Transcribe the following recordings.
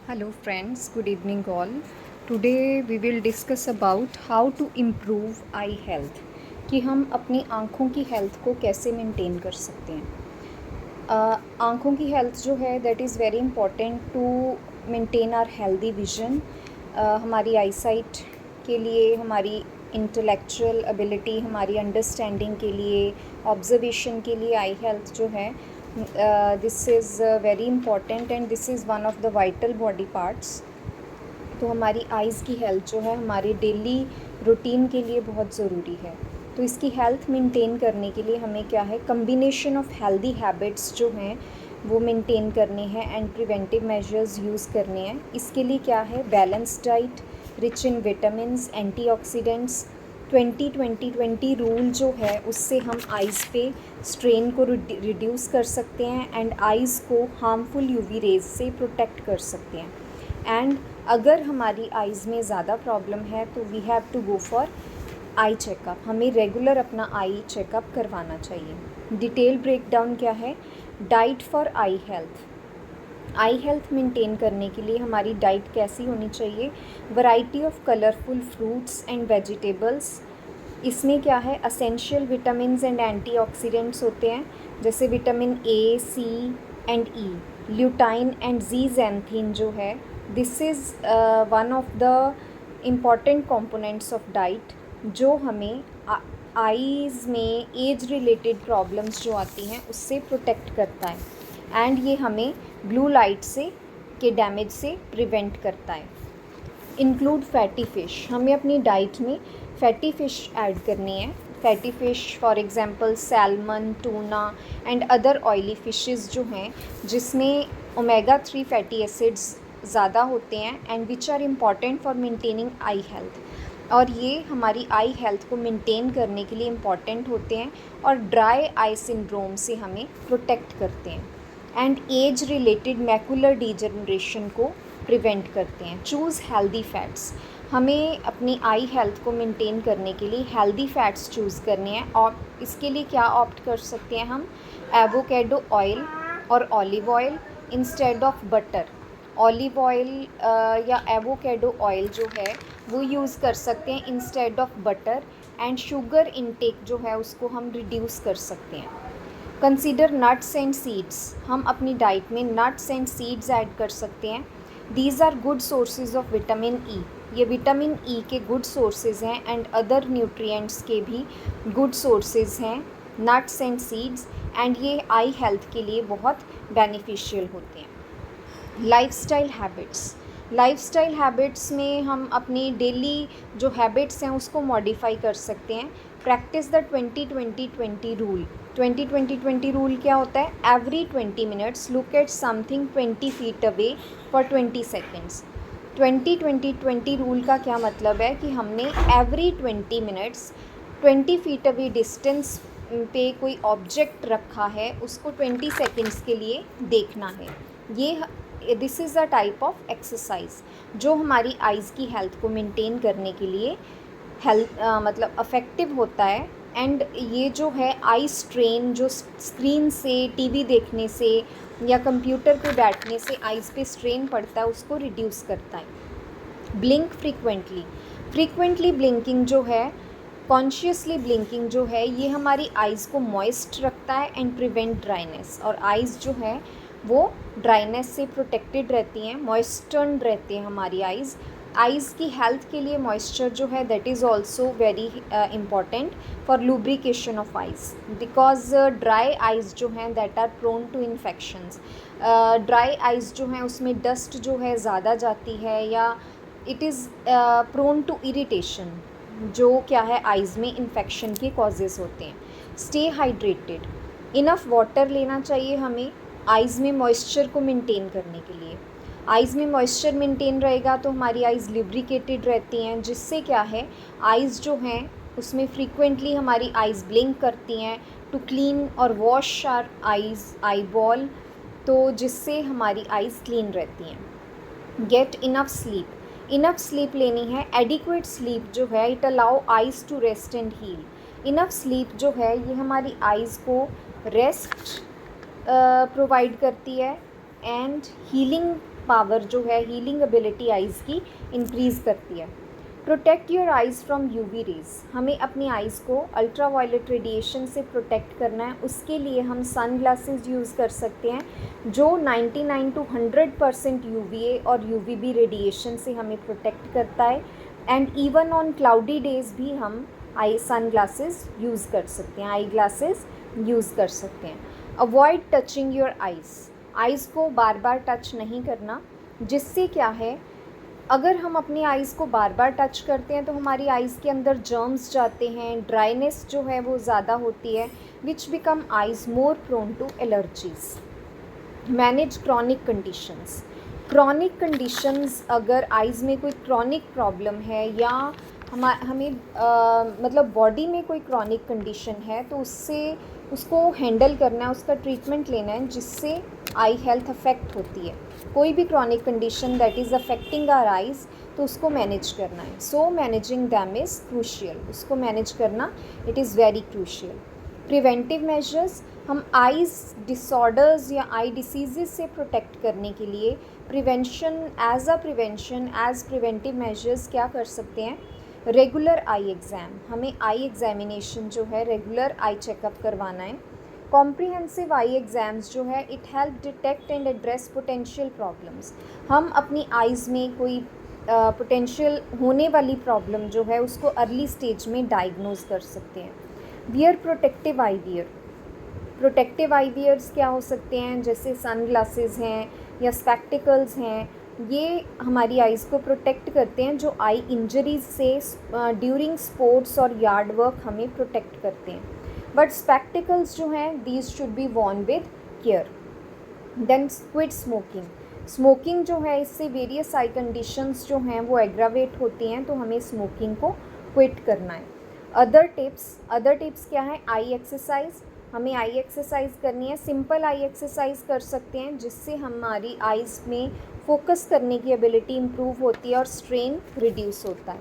Hello friends, good evening all. Today we will discuss about how to improve eye health कि हम अपनी आँखों की हेल्थ को कैसे मेंटेन कर सकते हैं। आँखों की हेल्थ जो है that is very important to maintain our healthy vision. हमारी आई साइट के लिए, हमारी इंटेलेक्चुअल एबिलिटी, हमारी अंडरस्टैंडिंग के लिए, ऑब्जर्वेशन के लिए आई हेल्थ जो है this is very important and this is one of the vital body parts. तो हमारी आइज़ की हेल्थ जो है हमारे डेली रूटीन के लिए बहुत ज़रूरी है। तो इसकी हेल्थ मेंटेन करने के लिए हमें क्या है, कम्बिनेशन ऑफ हेल्दी हैबिट्स जो हैं वो मेंटेन करने हैं एंड प्रिवेंटिव मेजर्स यूज़ करने हैं। इसके लिए क्या है, balance diet rich in vitamins, antioxidants, 20-20-20 rule जो है उससे हम आइज़ पे स्ट्रेन को रिड्यूस कर सकते हैं एंड आइज़ को हार्मफुल यूवी रेज से प्रोटेक्ट कर सकते हैं। एंड अगर हमारी आइज़ में ज़्यादा प्रॉब्लम है तो we have to go for eye checkup. हमें रेगुलर अपना आई चेकअप करवाना चाहिए। डिटेल ब्रेकडाउन क्या है, diet for eye health. Eye health maintain करने के लिए हमारी डाइट कैसी होनी चाहिए, variety of colourful fruits and vegetables. इसमें क्या है, असेंशियल विटामिन्स एंड एंटीऑक्सीडेंट्स होते हैं जैसे vitamin A, C and E, lutein and zeaxanthin जो है this is one of the important components of diet जो हमें आईज़ में एज रिलेटेड प्रॉब्लम्स जो आती हैं उससे प्रोटेक्ट करता है एंड ये हमें ब्लू लाइट से के डैमेज से प्रिवेंट करता है। इंक्लूड फैटी फ़िश, हमें अपनी डाइट में फैटी फ़िश ऐड करनी है। Fatty fish for example salmon, tuna and other oily fishes जो हैं जिसमें ओमेगा 3 फैटी एसिड्स ज़्यादा होते हैं and which are important for maintaining eye health. और ये हमारी आई हेल्थ को मेंटेन करने के लिए इम्पॉर्टेंट होते हैं और ड्राई आई सिंड्रोम से हमें प्रोटेक्ट करते हैं and age related macular degeneration को प्रिवेंट करते हैं। चूज़ हेल्दी फैट्स, हमें अपनी आई हेल्थ को मेंटेन करने के लिए हेल्दी फैट्स चूज़ करने हैं और इसके लिए क्या ऑप्ट कर सकते हैं हम, एवोकेडो ऑयल और olive oil instead of butter. Olive oil या एवोकेडो ऑयल जो है वो यूज़ कर सकते हैं instead of butter and sugar intake जो है उसको हम रिड्यूस कर सकते हैं। कंसीडर नट्स एंड सीड्स, हम अपनी डाइट में नट्स एंड सीड्स ऐड कर सकते हैं। These are good sources of vitamin E, ये विटामिन ई के गुड सोर्सेज हैं एंड अदर न्यूट्रिएंट्स के भी गुड सोर्सेज हैं नट्स एंड सीड्स एंड ये आई हेल्थ के लिए बहुत बेनिफिशियल होते हैं। लाइफस्टाइल हैबिट्स, लाइफस्टाइल हैबिट्स में हम अपनी डेली जो हैबिट्स हैं उसको मॉडिफाई कर सकते हैं। Practice the 20-20-20 rule. 20-20-20 रूल क्या होता है, every 20 minutes look at something 20 feet away for 20 seconds. 20-20-20 rule का क्या मतलब है कि हमने every 20 minutes 20 feet away distance पे कोई ऑब्जेक्ट रखा है उसको 20 सेकेंड्स के लिए देखना है। ये this is a type of exercise जो हमारी आइज़ की हेल्थ को मेंटेन करने के लिए मतलब अफेक्टिव होता है एंड ये जो है आई स्ट्रेन जो स्क्रीन से, टीवी देखने से या कंप्यूटर पे बैठने से आइज़ पे स्ट्रेन पड़ता है उसको रिड्यूस करता है। ब्लिंक फ्रीक्वेंटली, फ्रीक्वेंटली ब्लिंकिंग जो है, कॉन्शियसली ब्लिंकिंग जो है ये हमारी आइज़ को मॉइस्ट रखता है एंड प्रिवेंट ड्राइनेस, और आइज़ जो है वो ड्राइनेस से प्रोटेक्टेड रहती हैं, मॉइस्चर्ड रहती हैं हमारी आइज़। आइज़ की हेल्थ के लिए मॉइस्चर जो है that is also very important for lubrication of eyes because dry eyes जो हैं that are prone to infections. Dry eyes जो हैं उसमें डस्ट जो है ज़्यादा जाती है या it is prone to irritation जो क्या है आइज़ में इन्फेक्शन के कॉजेज़ होते हैं। स्टे हाइड्रेटेड, इनफ वाटर लेना चाहिए हमें आइज़ में मॉइस्चर को मेंटेन करने के लिए। आइज़ में मॉइस्चर मेंटेन रहेगा तो हमारी आइज़ लिब्रिकेटेड रहती हैं जिससे क्या है आइज़ जो हैं उसमें फ्रीक्वेंटली हमारी आइज़ ब्लिंक करती हैं टू क्लीन और वॉश आर आइज़ आई बॉल, तो जिससे हमारी आइज़ क्लीन रहती हैं। Get enough sleep, enough sleep लेनी है। एडिक्वेट स्लीप जो है it allow eyes to rest and heal. Enough sleep जो है ये हमारी आइज़ को रेस्ट प्रोवाइड करती है एंड हीलिंग पावर जो है, हीलिंग एबिलिटी आइज़ की इंक्रीज़ करती है। Protect your eyes from UV rays, हमें अपनी आइज़ को अल्ट्रा वायलेट रेडिएशन से प्रोटेक्ट करना है। उसके लिए हम सन ग्लासेस यूज़ कर सकते हैं जो 99 to 100% यूवीए और यूवीबी रेडिएशन से हमें प्रोटेक्ट करता है। And even on cloudy days भी हम सन ग्लासेस यूज़ कर सकते हैं, आई ग्लासेस यूज़ कर सकते हैं। अवॉइड टचिंग योर आइज़ को बार बार टच नहीं करना, जिससे क्या है, अगर हम अपनी आइज़ को बार बार टच करते हैं तो हमारी आइज़ के अंदर जर्म्स जाते हैं, ड्राइनेस जो है वो ज़्यादा होती है, which become eyes more prone to allergies. Manage chronic conditions, अगर आइज़ में कोई क्रॉनिक प्रॉब्लम है या हमें मतलब बॉडी में कोई क्रॉनिक कंडीशन है तो उसको हैंडल करना है, उसका ट्रीटमेंट लेना है, जिससे आई हेल्थ अफेक्ट होती है। कोई भी chronic condition that is affecting our eyes, तो उसको मैनेज करना है। So managing them is crucial, उसको मैनेज करना it is very crucial. Preventive measures, हम आइज़ डिसऑर्डर्स या आई डिसीज़ से प्रोटेक्ट करने के लिए एज प्रिवेंटिव मेजर्स क्या कर सकते हैं। रेगुलर आई एग्ज़ाम, हमें आई एग्ज़ामिनेशन जो है, रेगुलर आई चेकअप करवाना है। कॉम्प्रिहेंसिव आई एग्ज़ाम्स जो है, it help detect and address potential problems, हम अपनी आइज़ में कोई पोटेंशियल होने वाली प्रॉब्लम जो है उसको अर्ली स्टेज में डायग्नोज कर सकते हैं। Wear protective eyewear, protective eyewears क्या हो सकते हैं, जैसे सन ग्लासेस हैं या स्पेक्टिकल्स हैं, ये हमारी आइज़ को प्रोटेक्ट करते हैं, जो आई इंजरीज से ड्यूरिंग स्पोर्ट्स और यार्ड वर्क हमें प्रोटेक्ट करते हैं। बट स्पेक्टिकल्स जो हैं, these should be worn with care. Then quit smoking जो है, इससे वेरियस आई कंडीशंस जो हैं वो एग्रावेट होती हैं, तो हमें स्मोकिंग को क्विट करना है। अदर टिप्स क्या है, आई एक्सरसाइज, हमें आई एक्सरसाइज करनी है। सिंपल आई एक्सरसाइज कर सकते हैं, जिससे हमारी आइज़ में फोकस करने की एबिलिटी इम्प्रूव होती है और स्ट्रेन रिड्यूस होता है।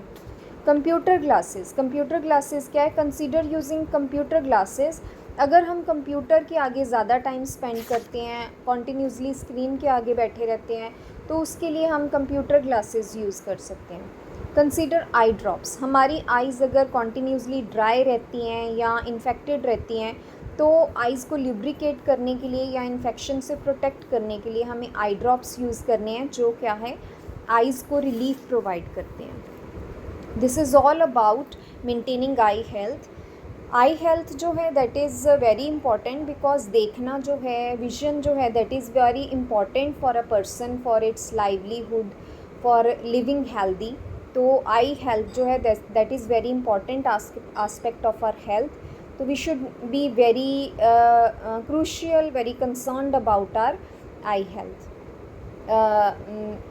कंप्यूटर ग्लासेस क्या है, कंसीडर यूजिंग कंप्यूटर ग्लासेस। अगर हम कंप्यूटर के आगे ज़्यादा टाइम स्पेंड करते हैं, कॉन्टीन्यूसली स्क्रीन के आगे बैठे रहते हैं, तो उसके लिए हम कंप्यूटर ग्लासेस यूज़ कर सकते हैं। कंसीडर आई ड्रॉप्स, हमारी आइज़ अगर कॉन्टीन्यूसली ड्राई रहती हैं या इन्फेक्टेड रहती हैं, तो आइज़ को ल्यूब्रिकेट करने के लिए या इन्फेक्शन से प्रोटेक्ट करने के लिए हमें आई ड्रॉप्स यूज़ करने हैं, जो क्या है, आइज़ को रिलीफ प्रोवाइड करते हैं। This is all about maintaining eye health जो है that is very important, because देखना जो है, विजन जो है, that is very important for a person, for its livelihood, for living healthy. तो आई हेल्थ जो है that is very important aspect of our health, तो we should be very crucial, very concerned about our eye health.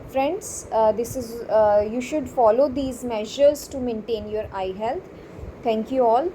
Friends, you should follow these measures to maintain your eye health. Thank you all.